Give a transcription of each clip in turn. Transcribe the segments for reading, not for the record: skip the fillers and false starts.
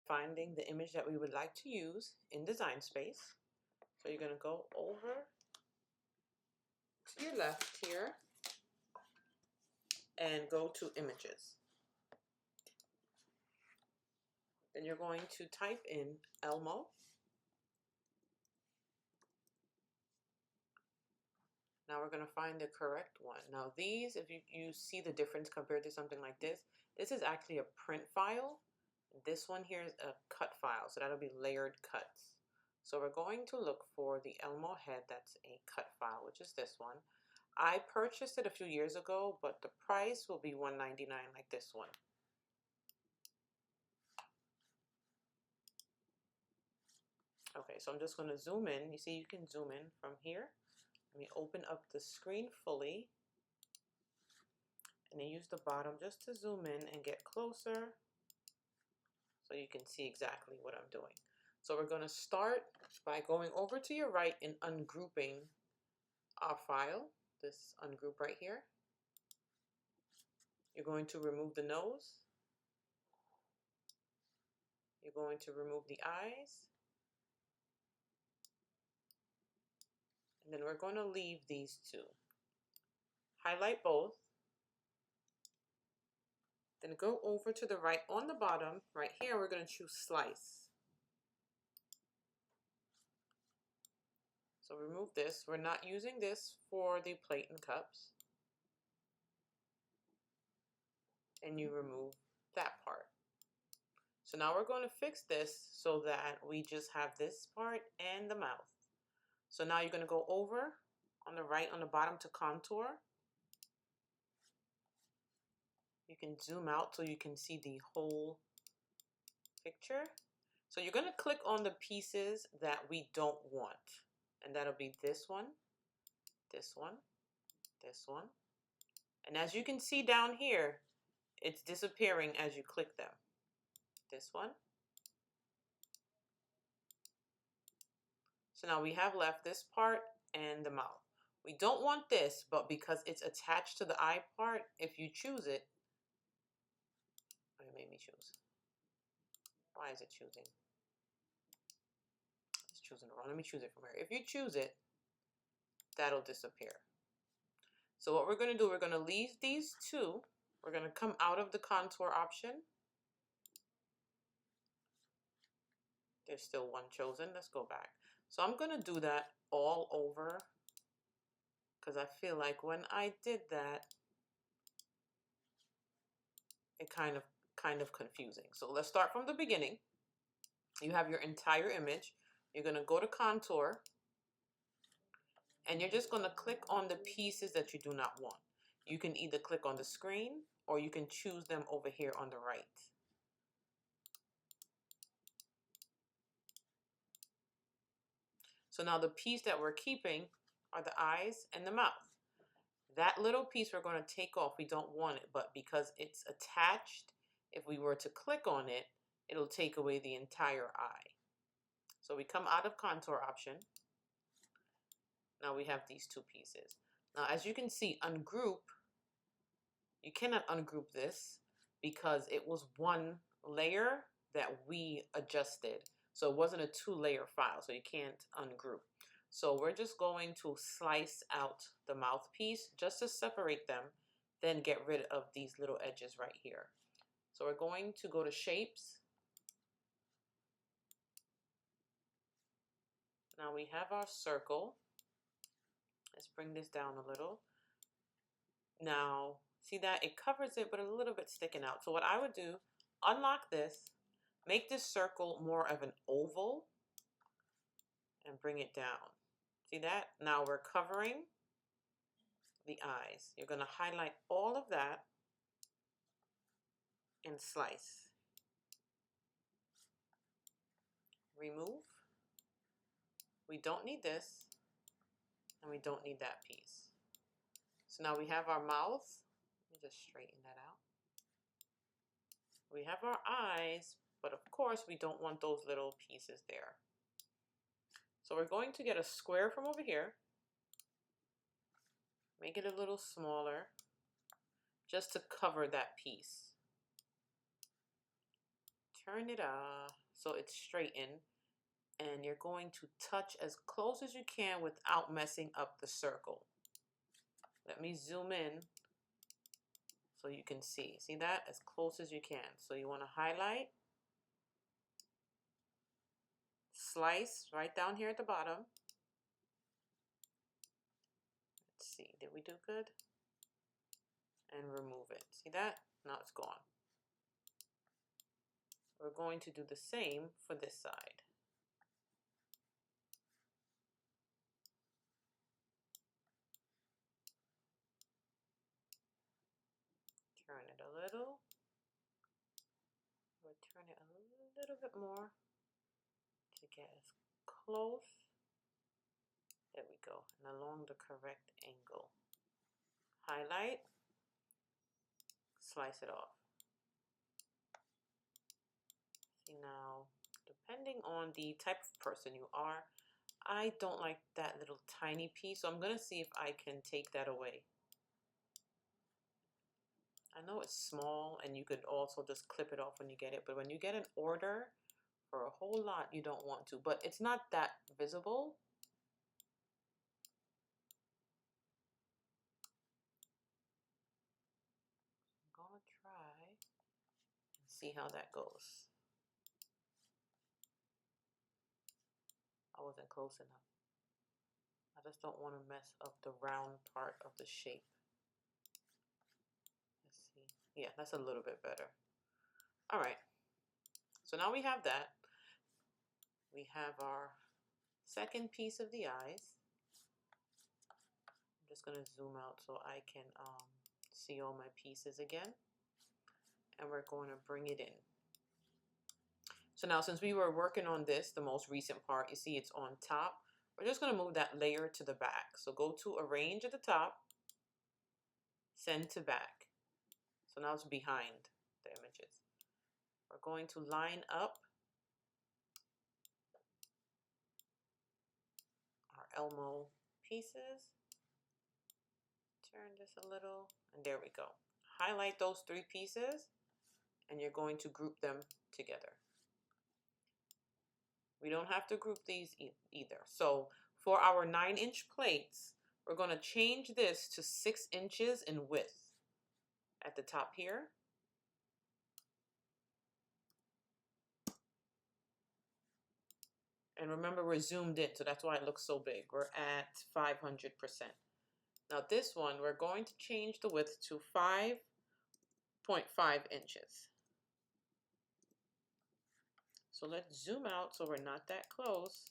finding the image that we would like to use in Design Space. So you're going to go over to your left here and go to Images. Then you're going to type in Elmo. Now we're going to find the correct one. Now these, if you see the difference compared to something like this is actually a print file. This one here is a cut file, so that'll be layered cuts. So we're going to look for the Elmo head that's a cut file, which is this one. I purchased it a few years ago, but the price will be $1.99 like this one. Okay, so I'm just going to zoom in. You see, you can zoom in from here. Let me open up the screen fully. And then use the bottom just to zoom in and get closer so you can see exactly what I'm doing. So we're going to start by going over to your right and ungrouping our file, this ungroup right here. You're going to remove the nose. You're going to remove the eyes. And then we're going to leave these two. Highlight both. Then go over to the right on the bottom. Right here, we're going to choose Slice. So remove this. We're not using this for the plate and cups. And you remove that part. So now we're going to fix this so that we just have this part and the mouth. So now you're going to go over on the right on the bottom to contour. You can zoom out so you can see the whole picture. So you're going to click on the pieces that we don't want. And that'll be this one, this one, this one. And as you can see down here, it's disappearing as you click them. This one. So now we have left this part and the mouth. We don't want this, but because it's attached to the eye part, if you choose it, oh, it made me choose. Why is it choosing? It's choosing wrong. Let me choose it from here. If you choose it, that'll disappear. So what we're going to do, we're going to leave these two. We're going to come out of the contour option. There's still one chosen. Let's go back. So I'm going to do that all over because I feel like when I did that, it kind of confusing. So let's start from the beginning. You have your entire image. You're going to go to contour and you're just going to click on the pieces that you do not want. You can either click on the screen or you can choose them over here on the right. So now the piece that we're keeping are the eyes and the mouth. That little piece we're going to take off. We don't want it, but because it's attached, if we were to click on it, it'll take away the entire eye. So we come out of contour option. Now we have these two pieces. Now as you can see, ungroup, you cannot ungroup this because it was one layer that we adjusted. So it wasn't a two-layer file, so you can't ungroup. So we're just going to slice out the mouthpiece just to separate them, then get rid of these little edges right here. So we're going to go to Shapes. Now we have our circle. Let's bring this down a little. Now, see that? It covers it, but a little bit sticking out. So what I would do, unlock this, make this circle more of an oval, and bring it down. See that? Now we're covering the eyes. You're going to highlight all of that and slice. Remove. We don't need this, and we don't need that piece. So now we have our mouth. Let me just straighten that out. We have our eyes, but of course we don't want those little pieces there. So we're going to get a square from over here, make it a little smaller, just to cover that piece. turn it so it's straightened, and you're going to touch as close as you can without messing up the circle. Let me zoom in so you can see. See that? As close as you can. So you want to highlight, slice right down here at the bottom. Let's see, did we do good? And remove it. See that? Now it's gone. We're going to do the same for this side. Turn it a little. We'll turn it a little bit more to get as close. There we go. And along the correct angle. Highlight. Slice it off. See now, depending on the type of person you are, I don't like that little tiny piece, so I'm going to see if I can take that away. I know it's small and you could also just clip it off when you get it, but when you get an order for a whole lot, you don't want to, but it's not that visible. I'm going to try and see how that goes. I wasn't close enough. I just don't want to mess up the round part of the shape. Let's see. Yeah, that's a little bit better. All right. So now we have that. We have our second piece of the eyes. I'm just going to zoom out so I can see all my pieces again. And we're going to bring it in. So now since we were working on this, the most recent part, you see it's on top. We're just going to move that layer to the back. So go to Arrange at the top, Send to Back. So now it's behind the images. We're going to line up our Elmo pieces. Turn this a little, and there we go. Highlight those three pieces, and you're going to group them together. We don't have to group these either. So for our 9-inch plates, we're going to change this to 6 inches in width at the top here. And remember, we're zoomed in, so that's why it looks so big. We're at 500%. Now this one, we're going to change the width to 5.5 inches. So let's zoom out so we're not that close.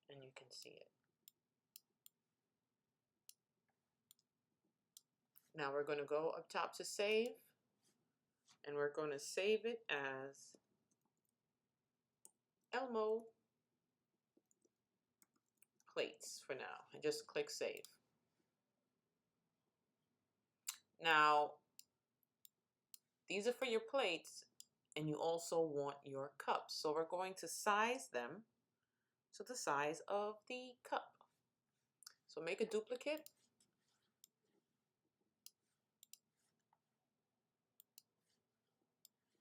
And you can see it. Now we're going to go up top to save. And we're going to save it as Elmo plates for now. And just click save. Now, these are for your plates, and you also want your cups. So we're going to size them to the size of the cup. So make a duplicate.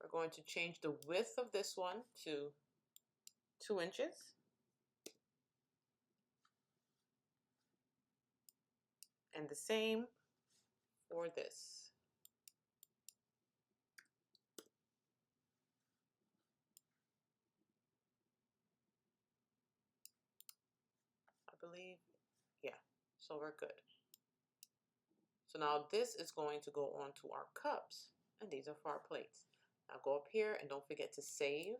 We're going to change the width of this one to 2 inches. And the same for this. I believe, yeah, so we're good. So now this is going to go on to our cups, and these are for our plates. Now go up here and don't forget to save.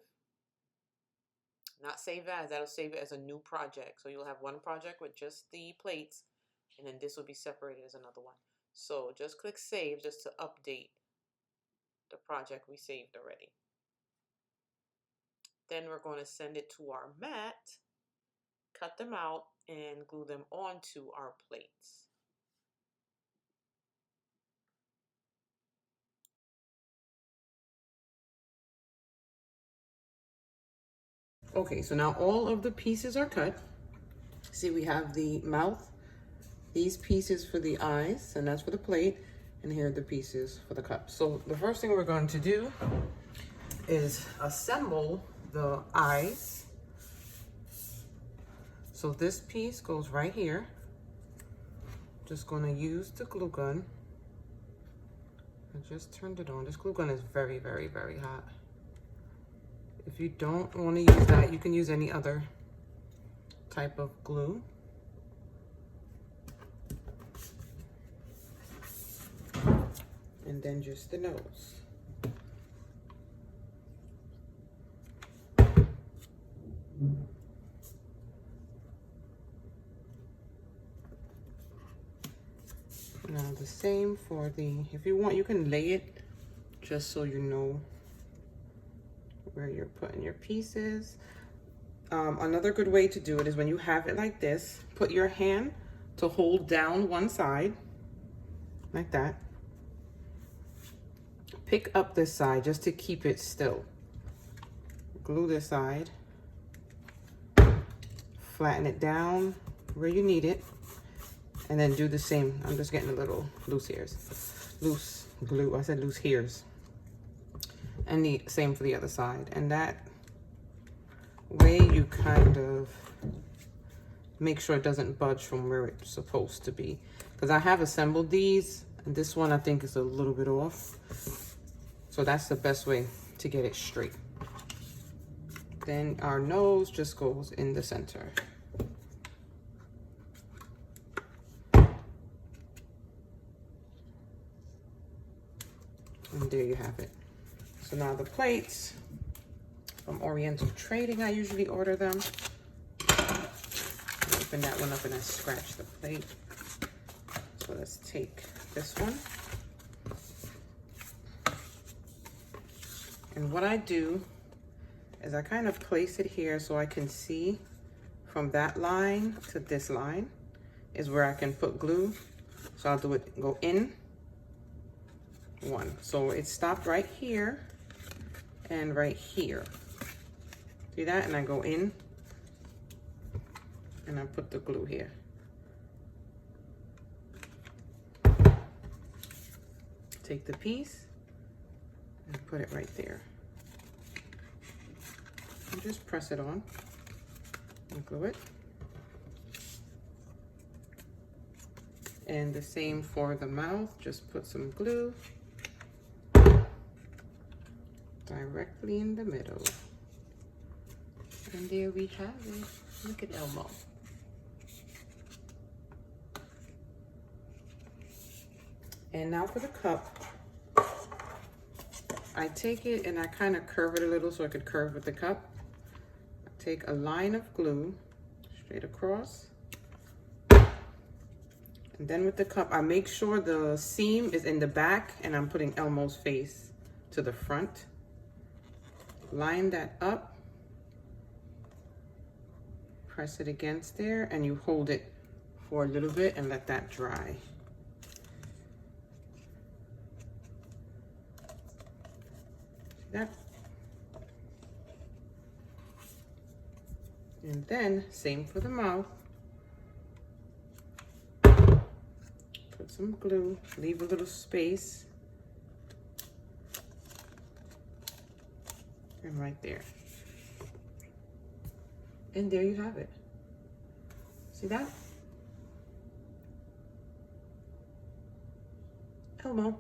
Not save as, that'll save it as a new project. So you'll have one project with just the plates, and then this will be separated as another one. So just click save just to update the project we saved already. Then we're going to send it to our mat, cut them out, and glue them onto our plates. Okay, so now all of the pieces are cut. See, we have the mouth, these pieces for the eyes, and that's for the plate, And here are the pieces for the cup. So the first thing we're going to do is assemble the eyes. So this piece goes right here. Just gonna use the glue gun. I just turned it on. This glue gun is very, very, very hot. If you don't want to use that, you can use any other type of glue. And then just the nose. Now the same for the, if you want, you can lay it just so you know where you're putting your pieces. Another good way to do it is when you have it like this, put your hand to hold down one side, like that. Pick up this side just to keep it still. Glue this side. Flatten it down where you need it. And then do the same. I'm just getting a little loose hairs. Loose glue, I said loose hairs. And the same for the other side. And that way you kind of make sure it doesn't budge from where it's supposed to be. Because I have assembled these, and this one I think is a little bit off. So that's the best way to get it straight. Then our nose just goes in the center. And there you have it. So now the plates from Oriental Trading, I usually order them. Open that one up and I scratch the plate. So let's take this one. And what I do is I kind of place it here so I can see from that line to this line is where I can put glue. So I'll do it, go in one. So it stopped right here and right here. See that? And I go in and I put the glue here. Take the piece and put it right there. And just press it on and glue it. And the same for the mouth, just put some glue directly in the middle. And there we have it. Look at Elmo. And now for the cup. I take it and I kind of curve it a little so I could curve with the cup. I take a line of glue straight across. And then with the cup, I make sure the seam is in the back and I'm putting Elmo's face to the front. Line that up. Press it against there and you hold it for a little bit and let that dry. That. And then same for the mouth. Put some glue, leave a little space. And right there. And there you have it. See that? Elmo.